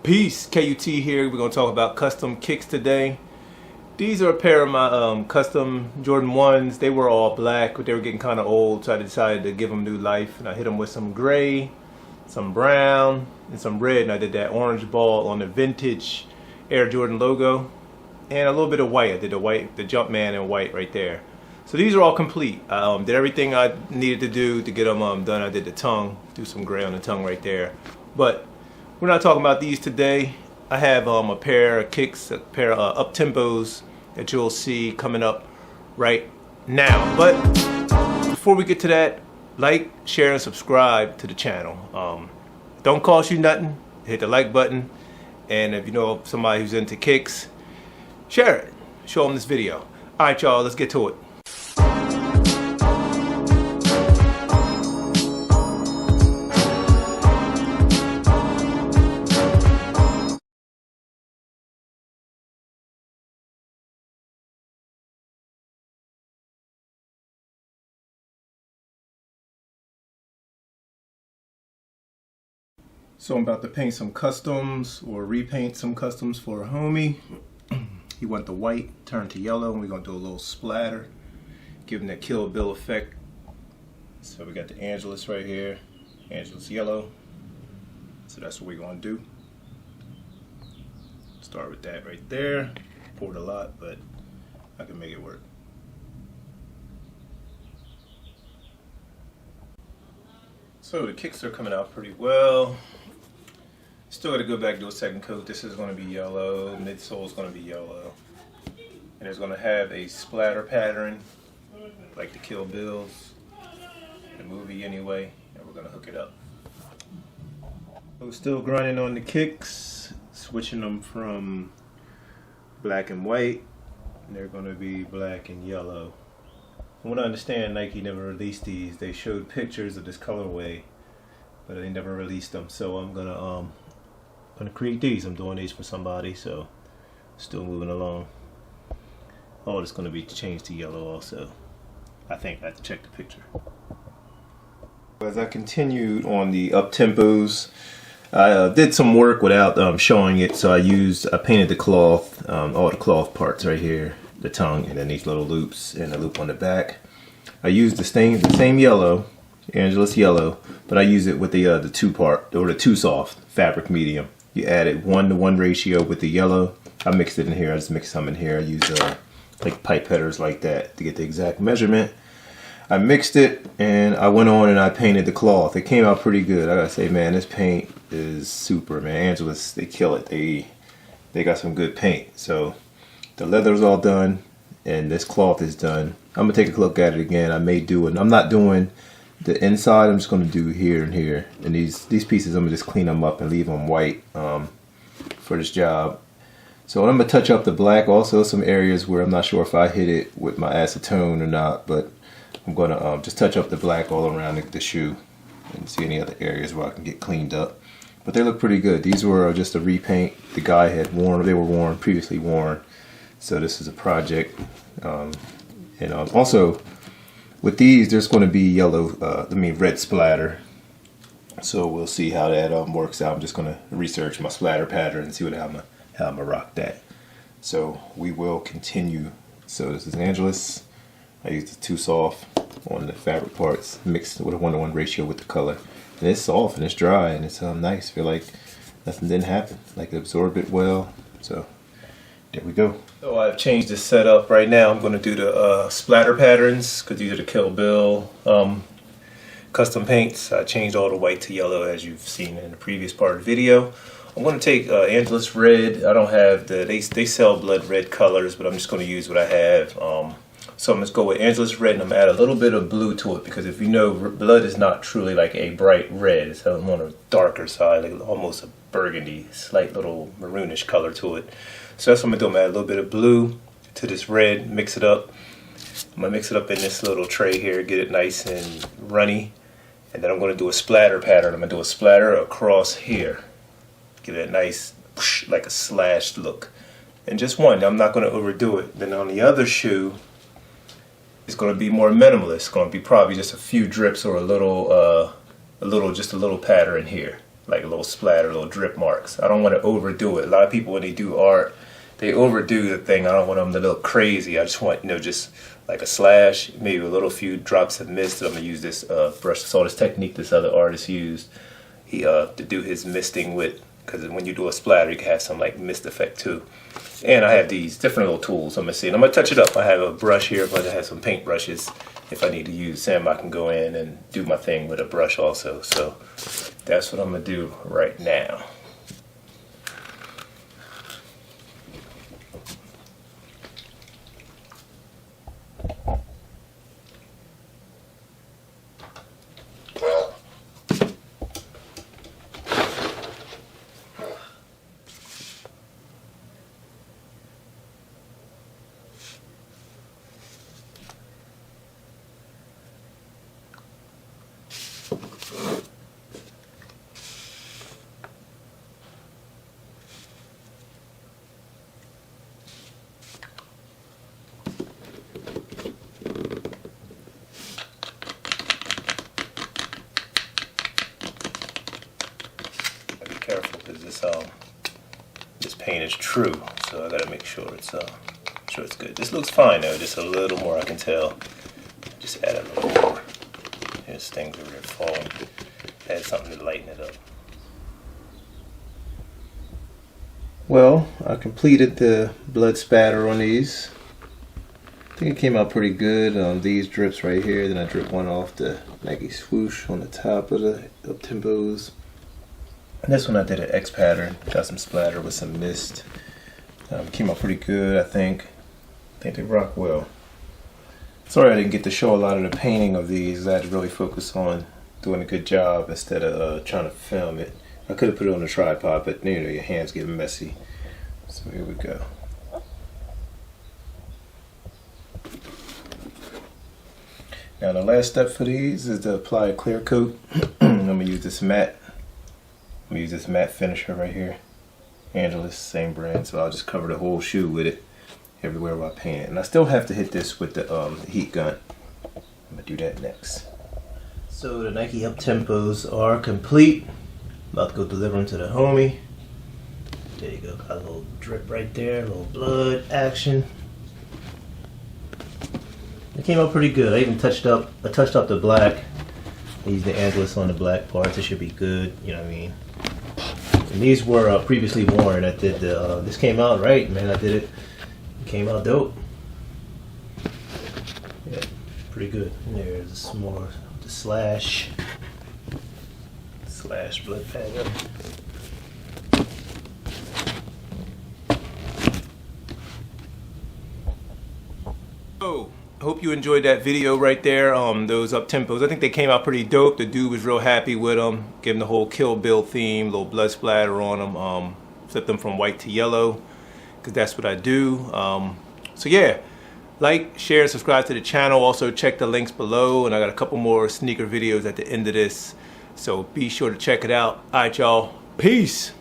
Peace, K-U-T here. We're going to talk about custom kicks today. These are a pair of my custom Jordan 1s. They were all black, but they were getting kind of old, so I decided to give them new life. And I hit them with some gray, some brown, and some red. And I did that orange ball on the vintage Air Jordan logo. And a little bit of white. I did the white, the Jumpman in white right there. So these are all complete. I did everything I needed to do to get them done. I did the tongue, do some gray on the tongue right there. But we're not talking about these today. I have a pair of kicks, a pair of Uptempos that you'll see coming up right now. But before we get to that, like, share, and subscribe to the channel. Don't cost you nothing. Hit the like button. And if you know somebody who's into kicks, share it. Show them this video. All right, y'all, let's get to it. So I'm about to paint some customs or repaint some customs for a homie. He want the white turn to yellow, and we're gonna do a little splatter, give him that Kill Bill effect. So we got the Angelus right here, Angelus yellow. So that's what we're gonna do. Start with that right there. Poured a lot, but I can make it work. So the kicks are coming out pretty well. Still got to go back and do a second coat. This is going to be yellow. Midsole is going to be yellow. And it's going to have a splatter pattern, like the Kill Bills, the movie anyway. And we're going to hook it up. So still grinding on the kicks, switching them from black and white. And they're going to be black and yellow. From what I understand, Nike never released these. They showed pictures of this colorway, but they never released them. So I'm gonna create these. I'm doing these for somebody, so still moving along. Oh, it's gonna be changed to yellow also. I think I have to check the picture. As I continued on the Uptempos, I did some work without showing it. So I painted the cloth, all the cloth parts right here, the tongue, and then these little loops and a loop on the back. I used the same yellow, Angelus yellow, but I use it with the 2-part or the 2-soft fabric medium. You added 1-to-1 ratio with the yellow. I mixed it in here. I just mixed some in here. I use like pipetters like that to get the exact measurement. I mixed it and I went on and I painted the cloth. It came out pretty good. I gotta say, man, this paint is super, man. Angelus, they kill it. They got some good paint. So the leather's all done and this cloth is done. I'm gonna take a look at it again. I'm not doing the inside. I'm just gonna do here and here. And these pieces, I'm gonna just clean them up and leave them white for this job. So I'm gonna touch up the black also, some areas where I'm not sure if I hit it with my acetone or not, but I'm gonna just touch up the black all around the shoe and see any other areas where I can get cleaned up. But they look pretty good. These were just a repaint the guy had worn. They were previously worn. So this is a project. And also with these, there's going to be red splatter. So we'll see how that works out. I'm just going to research my splatter pattern and see how I'm gonna rock that. So we will continue. So this is Angelus. I used the 2-soft on the fabric parts, mixed with a 1-to-1 ratio with the color. And it's soft and it's dry and it's nice. Feel like nothing didn't happen. Like it absorbed it well. So there we go. So I've changed the setup right now. I'm going to do the splatter patterns because these are the Kill Bill custom paints. I changed all the white to yellow as you've seen in the previous part of the video. I'm going to take Angelus red. I don't have they sell blood red colors, but I'm just going to use what I have. So I'm just go with Angelus red, and I'm going to add a little bit of blue to it because if you know, blood is not truly like a bright red. It's on a darker side, like almost a burgundy, slight little maroonish color to it. So that's what I'm going to do. I'm going to add a little bit of blue to this red, mix it up. I'm going to mix it up in this little tray here, get it nice and runny. And then I'm going to do a splatter pattern. I'm going to do a splatter across here. Give it a nice, like a slashed look. And just one. I'm not going to overdo it. Then on the other shoe, it's going to be more minimalist. It's going to be probably just a few drips or just a little pattern here. like a little splatter, little drip marks. I don't want to overdo it. A lot of people when they do art, they overdo the thing. I don't want them to look crazy. I just want, you know, just like a slash, maybe a little few drops of mist. I'm gonna use this brush. So this technique this other artist used, he to do his misting with, because when you do a splatter, you can have some like mist effect too. And I have these different little tools. I'm gonna see, and I'm gonna touch it up. I have a brush here, but I have some paint brushes. If I need to use some, I can go in and do my thing with a brush also. So that's what I'm gonna do right now. Careful because this paint is true, so I gotta make sure it's good. This looks fine though, just a little more I can tell. Just add a little more. There's things over there falling. Add something to lighten it up. Well, I completed the blood spatter on these. I think it came out pretty good on these drips right here. Then I drip one off the Nike swoosh on the top of the Uptempos. And this one I did an X pattern, got some splatter with some mist. Came out pretty good, I think. I think they rock well. Sorry I didn't get to show a lot of the painting of these. I had to really focus on doing a good job instead of trying to film it. I could have put it on a tripod, but you know, your hands get messy. So here we go. Now the last step for these is to apply a clear coat. I'm gonna use this matte. I'm gonna use this matte finisher right here. Angelus, same brand. So I'll just cover the whole shoe with it everywhere where I paint it. And I still have to hit this with the heat gun. I'm gonna do that next. So the Nike Uptempos are complete. About to go deliver them to the homie. There you go. Got a little drip right there, a little blood action. It came out pretty good. I even touched up the black. I used the Angelus on the black parts. It should be good. You know what I mean? And these were previously worn. I did the. This came out right, man. I did it. It came out dope. Yeah, pretty good. And there's some more the slash blood pattern. Oh. Hope you enjoyed that video right there. Those Uptempos, I think they came out pretty dope. The dude was real happy with them. Gave them the whole Kill Bill theme, little blood splatter on them. Flipped them from white to yellow, because that's what I do. So yeah, like, share, subscribe to the channel. Also check the links below, and I got a couple more sneaker videos at the end of this. So be sure to check it out. All right, y'all. Peace.